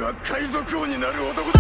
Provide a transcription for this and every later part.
は海賊王になる男だ。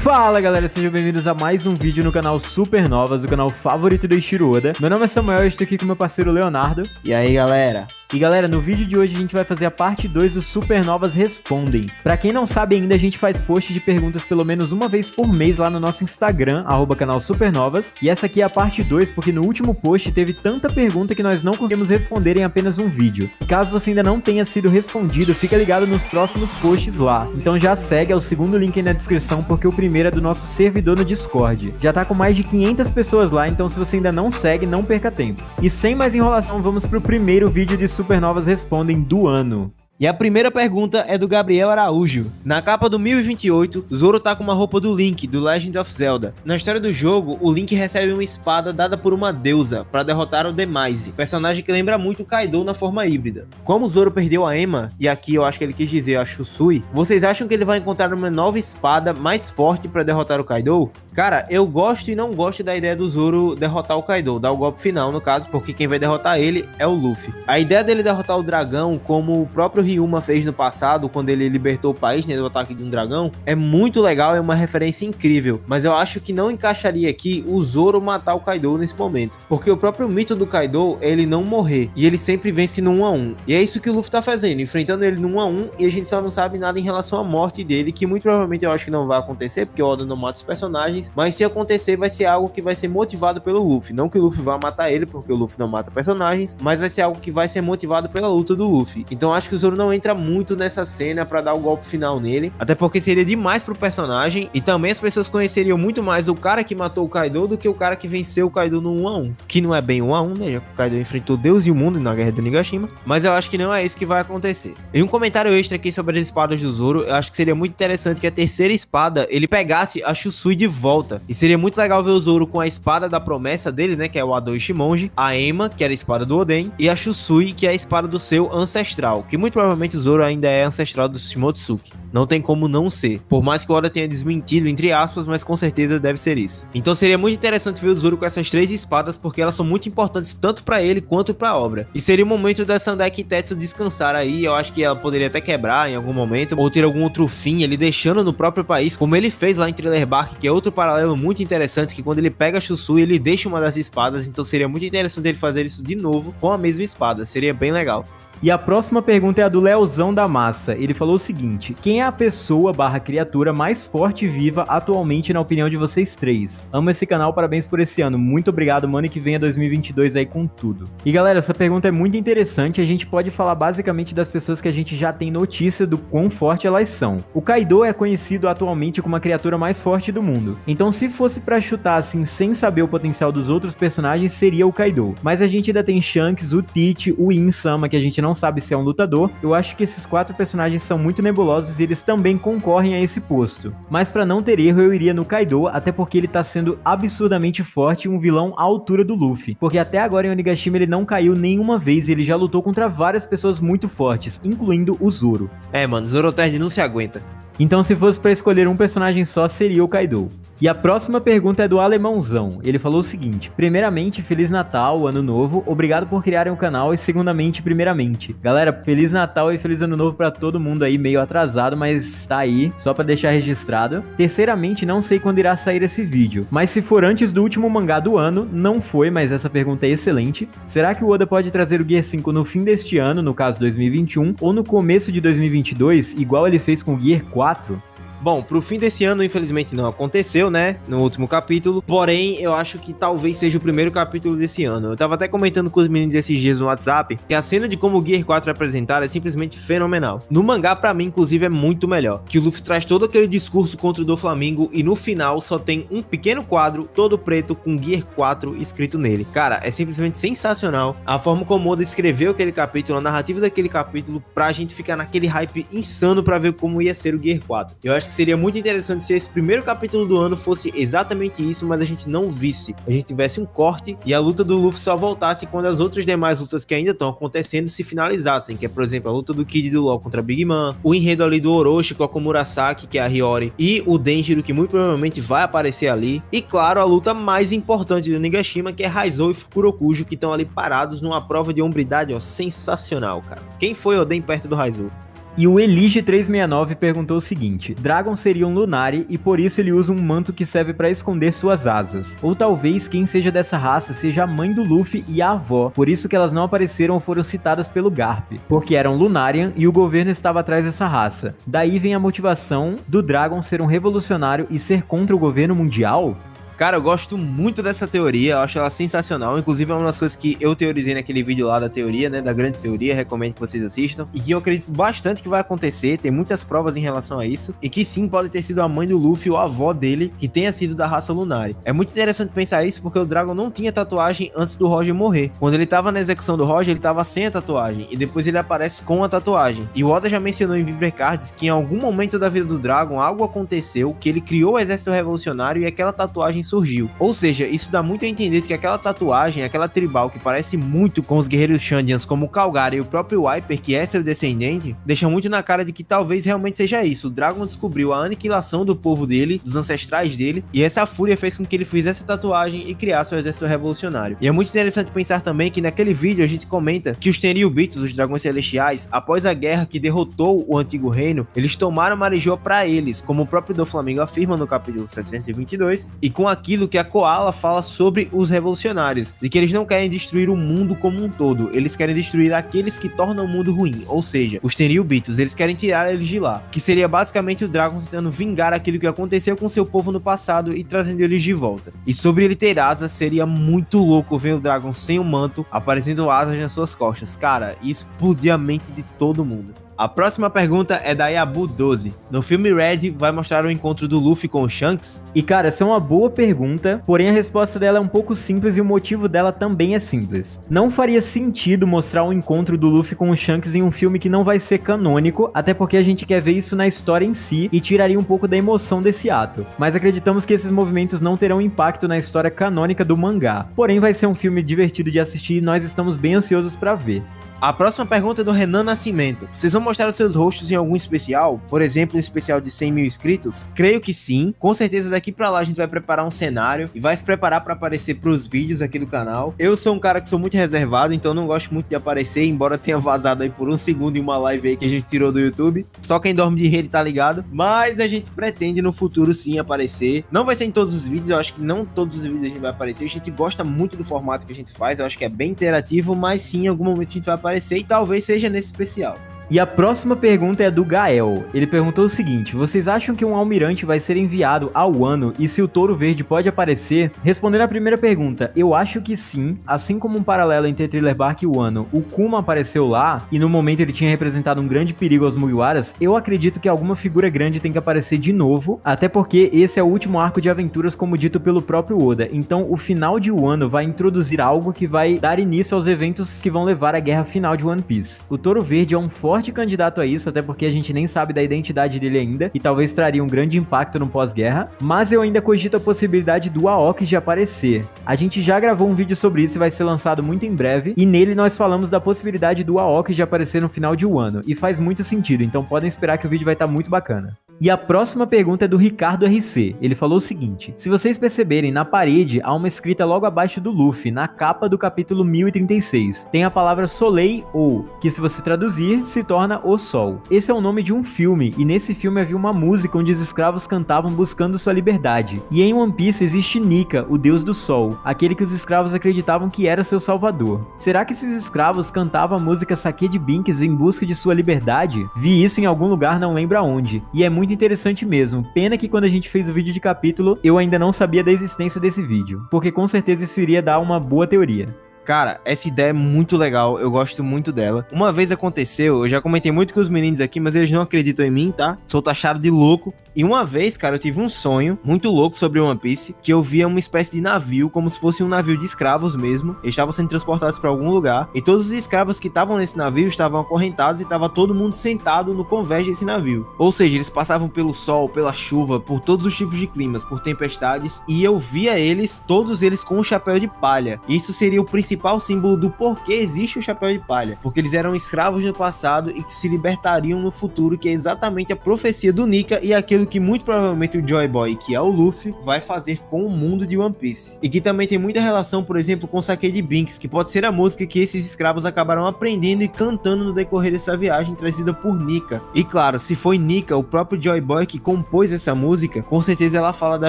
Fala galera, sejam bem-vindos a mais um vídeo no canal Supernovas, o canal favorito do Eiichiro Oda. Meu nome é Samuel e estou aqui com meu parceiro Leonardo. E aí galera? E galera, no vídeo de hoje a gente vai fazer a parte 2 do Supernovas Respondem. Pra quem não sabe ainda, a gente faz post de perguntas pelo menos uma vez por mês lá no nosso Instagram, @canal Supernovas. E essa aqui é a parte 2, porque no último post teve tanta pergunta que nós não conseguimos responder em apenas um vídeo. E caso você ainda não tenha sido respondido, fica ligado nos próximos posts lá. Então já segue, é o segundo link aí na descrição, porque o primeiro é do nosso servidor no Discord. Já tá com mais de 500 pessoas lá, então se você ainda não segue, não perca tempo. E sem mais enrolação, vamos pro primeiro vídeo de Supernovas Respondem do ano. E a primeira pergunta é do Gabriel Araújo. Na capa do 1028, Zoro tá com uma roupa do Link, do Legend of Zelda. Na história do jogo, o Link recebe uma espada dada por uma deusa para derrotar o Demise, personagem que lembra muito o Kaido na forma híbrida. Como o Zoro perdeu a Ema, e aqui eu acho que ele quis dizer a Shusui, vocês acham que ele vai encontrar uma nova espada mais forte para derrotar o Kaido? Cara, eu gosto e não gosto da ideia do Zoro derrotar o Kaido, dar o golpe final no caso, porque quem vai derrotar ele é o Luffy. A ideia dele derrotar o dragão, como o próprio Ryuma fez no passado, quando ele libertou o país, né, do ataque de um dragão, é muito legal, é uma referência incrível, mas eu acho que não encaixaria aqui o Zoro matar o Kaido nesse momento, porque o próprio mito do Kaido é ele não morrer, e ele sempre vence no 1 a 1, e é isso que o Luffy tá fazendo, enfrentando ele no 1 a 1, e a gente só não sabe nada em relação à morte dele, que muito provavelmente eu acho que não vai acontecer, porque o Oda não mata os personagens, mas se acontecer vai ser algo que vai ser motivado pelo Luffy, não que o Luffy vá matar ele, porque o Luffy não mata personagens, mas vai ser algo que vai ser motivado pela luta do Luffy. Então acho que o Zoro não entra muito nessa cena pra dar o golpe final nele, até porque seria demais pro personagem, e também as pessoas conheceriam muito mais o cara que matou o Kaido do que o cara que venceu o Kaido no 1 a 1, que não é bem 1 a 1, né, já que o Kaido enfrentou Deus e o mundo na Guerra do Nigashima, mas eu acho que não é isso que vai acontecer. E um comentário extra aqui sobre as espadas do Zoro, eu acho que seria muito interessante que a terceira espada, ele pegasse a Shusui de volta, e seria muito legal ver o Zoro com a espada da promessa dele, né, que é o Ado Ishimonji, a Ema, que era a espada do Oden, e a Shusui, que é a espada do seu ancestral, que muito provavelmente o Zoro ainda é ancestral do Shimotsuki. Não tem como não ser. Por mais que o Oda tenha desmentido, entre aspas, mas com certeza deve ser isso. Então seria muito interessante ver o Zoro com essas três espadas, porque elas são muito importantes tanto pra ele quanto pra obra. E seria o momento da Sandai Kitetsu descansar aí. Eu acho que ela poderia até quebrar em algum momento, ou ter algum outro fim, ele deixando no próprio país, como ele fez lá em Thriller Bark, que é outro paralelo muito interessante, que quando ele pega a Shusui, ele deixa uma das espadas. Então seria muito interessante ele fazer isso de novo com a mesma espada. Seria bem legal. E a próxima pergunta é a do Leozão da Massa. Ele falou o seguinte: quem é a pessoa/criatura mais forte e viva atualmente na opinião de vocês três? Amo esse canal, parabéns por esse ano. Muito obrigado, mano, e que venha 2022 aí com tudo. E galera, essa pergunta é muito interessante. A gente pode falar basicamente das pessoas que a gente já tem notícia do quão forte elas são. O Kaido é conhecido atualmente como a criatura mais forte do mundo. Então se fosse pra chutar assim, sem saber o potencial dos outros personagens, seria o Kaido. Mas a gente ainda tem Shanks, o Tite, o Insama, que a gente não sabe se é um lutador. Eu acho que esses quatro personagens são muito nebulosos e eles também concorrem a esse posto. Mas pra não ter erro, eu iria no Kaido, até porque ele tá sendo absurdamente forte e um vilão à altura do Luffy. Porque até agora em Onigashima ele não caiu nenhuma vez e ele já lutou contra várias pessoas muito fortes, incluindo o Zoro. É, mano, Zoroterdi não se aguenta. Então se fosse pra escolher um personagem só, seria o Kaido. E a próxima pergunta é do Alemãozão. Ele falou o seguinte: primeiramente, Feliz Natal, Ano Novo, obrigado por criarem o canal, e segundamente, primeiramente, galera, Feliz Natal e Feliz Ano Novo pra todo mundo aí, meio atrasado, mas tá aí, só pra deixar registrado. Terceiramente, não sei quando irá sair esse vídeo, mas se for antes do último mangá do ano, não foi, mas essa pergunta é excelente. Será que o Oda pode trazer o Gear 5 no fim deste ano, no caso 2021, ou no começo de 2022, igual ele fez com o Gear 4? Bom, pro fim desse ano, infelizmente não aconteceu, né, no último capítulo, porém, eu acho que talvez seja o primeiro capítulo desse ano. Eu tava até comentando com os meninos esses dias no WhatsApp, que a cena de como o Gear 4 é apresentado é simplesmente fenomenal. No mangá, pra mim, inclusive, é muito melhor, que o Luffy traz todo aquele discurso contra o Doflamingo e no final só tem um pequeno quadro, todo preto, com Gear 4 escrito nele. Cara, é simplesmente sensacional a forma como o Oda escreveu aquele capítulo, a narrativa daquele capítulo, pra gente ficar naquele hype insano pra ver como ia ser o Gear 4. Eu acho que que seria muito interessante se esse primeiro capítulo do ano fosse exatamente isso, mas a gente não visse. A gente tivesse um corte e a luta do Luffy só voltasse quando as outras demais lutas que ainda estão acontecendo se finalizassem, que é, por exemplo, a luta do Kid e do LoL contra Big Mom, o enredo ali do Orochi com a Komurasaki, que é a Hiyori, e o Denjiro, que muito provavelmente vai aparecer ali, e claro, a luta mais importante do Nigashima, que é Raizou e Fukurokujo, que estão ali parados numa prova de hombridade, ó, sensacional, cara. Quem foi Oden perto do Raizou? E o Elige369 perguntou o seguinte: Dragon seria um Lunari e por isso ele usa um manto que serve para esconder suas asas. Ou talvez quem seja dessa raça seja a mãe do Luffy e a avó, por isso que elas não apareceram ou foram citadas pelo Garp, porque eram Lunarian e o governo estava atrás dessa raça. Daí vem a motivação do Dragon ser um revolucionário e ser contra o governo mundial? Cara, eu gosto muito dessa teoria, eu acho ela sensacional, inclusive é uma das coisas que eu teorizei naquele vídeo lá da teoria, né, da grande teoria, recomendo que vocês assistam, e que eu acredito bastante que vai acontecer, tem muitas provas em relação a isso, e que sim, pode ter sido a mãe do Luffy ou a avó dele, que tenha sido da raça Lunari. É muito interessante pensar isso, porque o Dragon não tinha tatuagem antes do Roger morrer. Quando ele tava na execução do Roger, ele tava sem a tatuagem, e depois ele aparece com a tatuagem. E o Oda já mencionou em Viver Cards que em algum momento da vida do Dragon, algo aconteceu, que ele criou o exército revolucionário e aquela tatuagem surgiu. Ou seja, isso dá muito a entender que aquela tatuagem, aquela tribal que parece muito com os guerreiros Shandians como o Calgary e o próprio Wiper, que é seu descendente, deixa muito na cara de que talvez realmente seja isso. O Dragon descobriu a aniquilação do povo dele, dos ancestrais dele, e essa fúria fez com que ele fizesse essa tatuagem e criasse o exército revolucionário. E é muito interessante pensar também que naquele vídeo a gente comenta que os Tenryubitos, os dragões celestiais, após a guerra que derrotou o antigo reino, eles tomaram Marijoa para eles, como o próprio Doflamingo afirma no capítulo 722, e com aquilo que a Koala fala sobre os revolucionários, de que eles não querem destruir o mundo como um todo, eles querem destruir aqueles que tornam o mundo ruim, ou seja, os Tenryubitos, eles querem tirar eles de lá, que seria basicamente o Dragon tentando vingar aquilo que aconteceu com seu povo no passado e trazendo eles de volta. E sobre ele ter asas, seria muito louco ver o Dragon sem o manto, aparecendo asas nas suas costas, cara, isso explodia a mente de todo mundo. A próxima pergunta é da Yabu12. No filme Red, vai mostrar o encontro do Luffy com o Shanks? E cara, essa é uma boa pergunta, porém a resposta dela é um pouco simples e o motivo dela também é simples. Não faria sentido mostrar o encontro do Luffy com o Shanks em um filme que não vai ser canônico, até porque a gente quer ver isso na história em si e tiraria um pouco da emoção desse ato. Mas acreditamos que esses movimentos não terão impacto na história canônica do mangá. Porém vai ser um filme divertido de assistir e nós estamos bem ansiosos pra ver. A próxima pergunta é do Renan Nascimento. Vocês vão mostrar os seus rostos em algum especial? Por exemplo, um especial de 100 mil inscritos? Creio que sim. Com certeza daqui pra lá a gente vai preparar um cenário e vai se preparar pra aparecer pros vídeos aqui do canal. Eu sou um cara que sou muito reservado, então não gosto muito de aparecer, embora tenha vazado aí por um segundo em uma live aí que a gente tirou do YouTube. Só quem dorme de rede tá ligado. Mas a gente pretende no futuro sim aparecer. Não vai ser em todos os vídeos, eu acho que não todos os vídeos a gente vai aparecer. A gente gosta muito do formato que a gente faz, eu acho que é bem interativo, mas sim, em algum momento a gente vai aparecer e talvez seja nesse especial. E a próxima pergunta é do Gael. Ele perguntou o seguinte: vocês acham que um almirante vai ser enviado ao Wano e se o Touro Verde pode aparecer? Respondendo a primeira pergunta, eu acho que sim. Assim como um paralelo entre Thriller Bark e o Wano, o Kuma apareceu lá e no momento ele tinha representado um grande perigo aos Mugiwaras, eu acredito que alguma figura grande tem que aparecer de novo, até porque esse é o último arco de aventuras como dito pelo próprio Oda. Então o final de Wano vai introduzir algo que vai dar início aos eventos que vão levar à guerra final de One Piece. O Touro Verde é um forte candidato a isso, até porque a gente nem sabe da identidade dele ainda, e talvez traria um grande impacto no pós-guerra, mas eu ainda cogito a possibilidade do Aoki de aparecer. A gente já gravou um vídeo sobre isso e vai ser lançado muito em breve, e nele nós falamos da possibilidade do Aoki de aparecer no final de Wano, e faz muito sentido, então podem esperar que o vídeo vai estar muito bacana. E a próxima pergunta é do Ricardo RC. Ele falou o seguinte: se vocês perceberem, na parede há uma escrita logo abaixo do Luffy, na capa do capítulo 1036. Tem a palavra Soleil, ou, que se você traduzir, se torna o Sol. Esse é o nome de um filme, e nesse filme havia uma música onde os escravos cantavam buscando sua liberdade. E em One Piece existe Nika, o deus do Sol, aquele que os escravos acreditavam que era seu salvador. Será que esses escravos cantavam a música Sake de Binks em busca de sua liberdade? Vi isso em algum lugar, não lembro aonde. E é muito interessante mesmo. Pena que quando a gente fez o vídeo de capítulo, eu ainda não sabia da existência desse vídeo, porque com certeza isso iria dar uma boa teoria. Cara, essa ideia é muito legal, eu gosto muito dela. Uma vez aconteceu, eu já comentei muito com os meninos aqui, mas eles não acreditam em mim, tá? Sou taxado de louco. E uma vez, cara, eu tive um sonho muito louco sobre One Piece, que eu via uma espécie de navio, como se fosse um navio de escravos mesmo. Eles estavam sendo transportados para algum lugar, e todos os escravos que estavam nesse navio estavam acorrentados e estava todo mundo sentado no convés desse navio. Ou seja, eles passavam pelo sol, pela chuva, por todos os tipos de climas, por tempestades, e eu via eles, todos eles com um chapéu de palha. Isso seria o principal símbolo do porquê existe o chapéu de palha, porque eles eram escravos no passado e que se libertariam no futuro, que é exatamente a profecia do Nika e aquilo que muito provavelmente o Joy Boy, que é o Luffy, vai fazer com o mundo de One Piece. E que também tem muita relação, por exemplo, com Sake de Binks, que pode ser a música que esses escravos acabaram aprendendo e cantando no decorrer dessa viagem trazida por Nika. E claro, se foi Nika, o próprio Joy Boy, que compôs essa música, com certeza ela fala da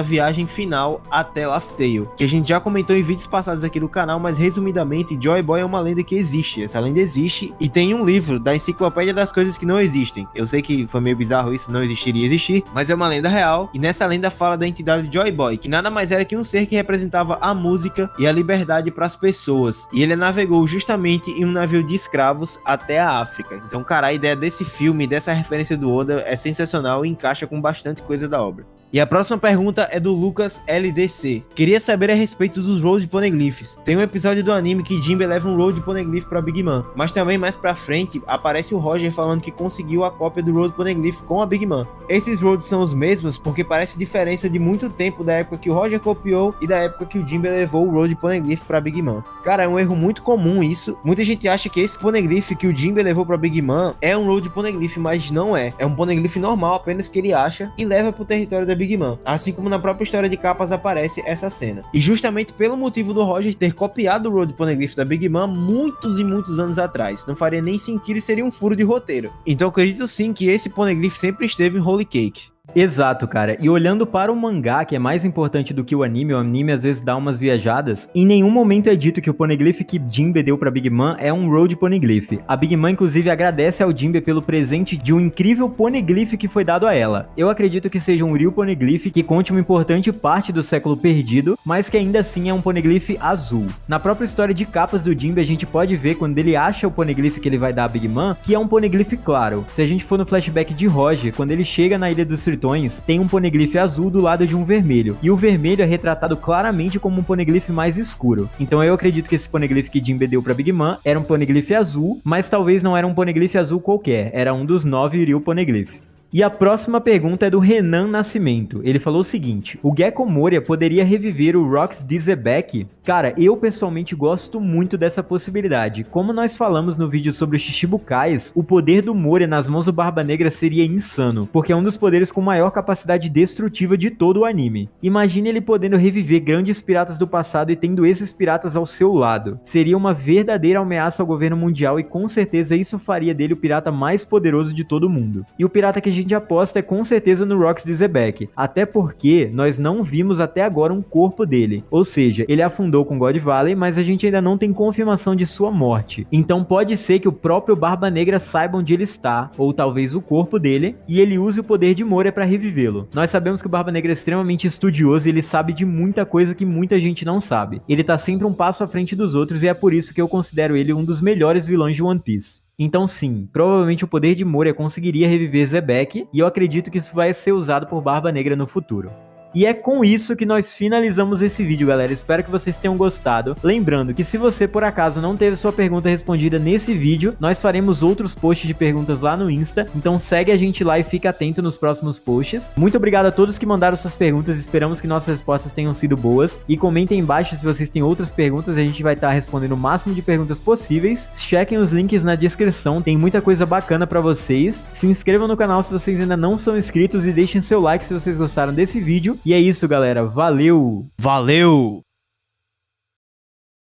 viagem final até Laugh Tale, que a gente já comentou em vídeos passados aqui do canal, mas resumidamente, Joy Boy é uma lenda que existe. Essa lenda existe e tem um livro da Enciclopédia das Coisas que Não Existem. Eu sei que foi meio bizarro isso, não existiria existir, mas é uma lenda real, e nessa lenda fala da entidade Joy Boy, que nada mais era que um ser que representava a música e a liberdade para as pessoas, e ele navegou justamente em um navio de escravos até a África. Então, cara, a ideia desse filme, dessa referência do Oda é sensacional e encaixa com bastante coisa da obra. E a próxima pergunta é do Lucas LDC. Queria saber a respeito dos Road Poneglyphs. Tem um episódio do anime que Jinbe leva um Road Poneglyph pra Big Mom, mas também mais pra frente aparece o Roger falando que conseguiu a cópia do Road Poneglyph com a Big Mom. Esses Roads são os mesmos porque parece diferença de muito tempo da época que o Roger copiou e da época que o Jinbe levou o Road Poneglyph pra Big Mom. Cara, é um erro muito comum isso. Muita gente acha que esse Poneglyph que o Jinbe levou pra Big Mom é um Road Poneglyph, mas não é. É um Poneglyph normal, apenas que ele acha e leva pro território da Big Mom. Assim como na própria história de capas aparece essa cena. E justamente pelo motivo do Roger ter copiado o Road Poneglyph da Big Mom muitos e muitos anos atrás. Não faria nem sentido e seria um furo de roteiro. Então acredito sim que esse Poneglyph sempre esteve em Holy Cake. Exato, cara. E olhando para o mangá, que é mais importante do que o anime às vezes dá umas viajadas, em nenhum momento é dito que o Poneglyph que Jinbe deu pra Big Mom é um Road Poneglyph. A Big Mom, inclusive, agradece ao Jinbe pelo presente de um incrível Poneglyph que foi dado a ela. Eu acredito que seja um Real Poneglyph que conte uma importante parte do século perdido, mas que ainda assim é um Poneglyph azul. Na própria história de capas do Jinbe, a gente pode ver quando ele acha o Poneglyph que ele vai dar a Big Mom, que é um Poneglyph claro. Se a gente for no flashback de Roger, quando ele chega na Ilha dos Tritões, tem um Poneglyph azul do lado de um vermelho, e o vermelho é retratado claramente como um Poneglyph mais escuro. Então eu acredito que esse Poneglyph que Jinbe deu pra Big Mom era um Poneglyph azul, mas talvez não era um Poneglyph azul qualquer, era um dos 9 Real Poneglyph. E a próxima pergunta é do Renan Nascimento. Ele falou o seguinte: o Gekko Moria poderia reviver o Rox de Zebek? Cara, eu pessoalmente gosto muito dessa possibilidade. Como nós falamos no vídeo sobre os Shichibukais, o poder do Moria nas mãos do Barba Negra seria insano, porque é um dos poderes com maior capacidade destrutiva de todo o anime. Imagine ele podendo reviver grandes piratas do passado e tendo esses piratas ao seu lado. Seria uma verdadeira ameaça ao governo mundial e com certeza isso faria dele o pirata mais poderoso de todo mundo. E o pirata que a gente aposta é com certeza no Rox de Zebek, até porque nós não vimos até agora um corpo dele, ou seja, ele afundou com God Valley, mas a gente ainda não tem confirmação de sua morte. Então pode ser que o próprio Barba Negra saiba onde ele está, ou talvez o corpo dele, e ele use o poder de Moria para revivê-lo. Nós sabemos que o Barba Negra é extremamente estudioso e ele sabe de muita coisa que muita gente não sabe. Ele tá sempre um passo à frente dos outros e é por isso que eu considero ele um dos melhores vilões de One Piece. Então sim, provavelmente o poder de Moria conseguiria reviver Zebek, e eu acredito que isso vai ser usado por Barba Negra no futuro. E é com isso que nós finalizamos esse vídeo, galera. Espero que vocês tenham gostado. Lembrando que se você, por acaso, não teve sua pergunta respondida nesse vídeo, nós faremos outros posts de perguntas lá no Insta. Então segue a gente lá e fica atento nos próximos posts. Muito obrigado a todos que mandaram suas perguntas. Esperamos que nossas respostas tenham sido boas. E comentem embaixo se vocês têm outras perguntas. A gente vai estar respondendo o máximo de perguntas possíveis. Chequem os links na descrição. Tem muita coisa bacana pra vocês. Se inscrevam no canal se vocês ainda não são inscritos. E deixem seu like se vocês gostaram desse vídeo. E é isso, galera. Valeu! Valeu!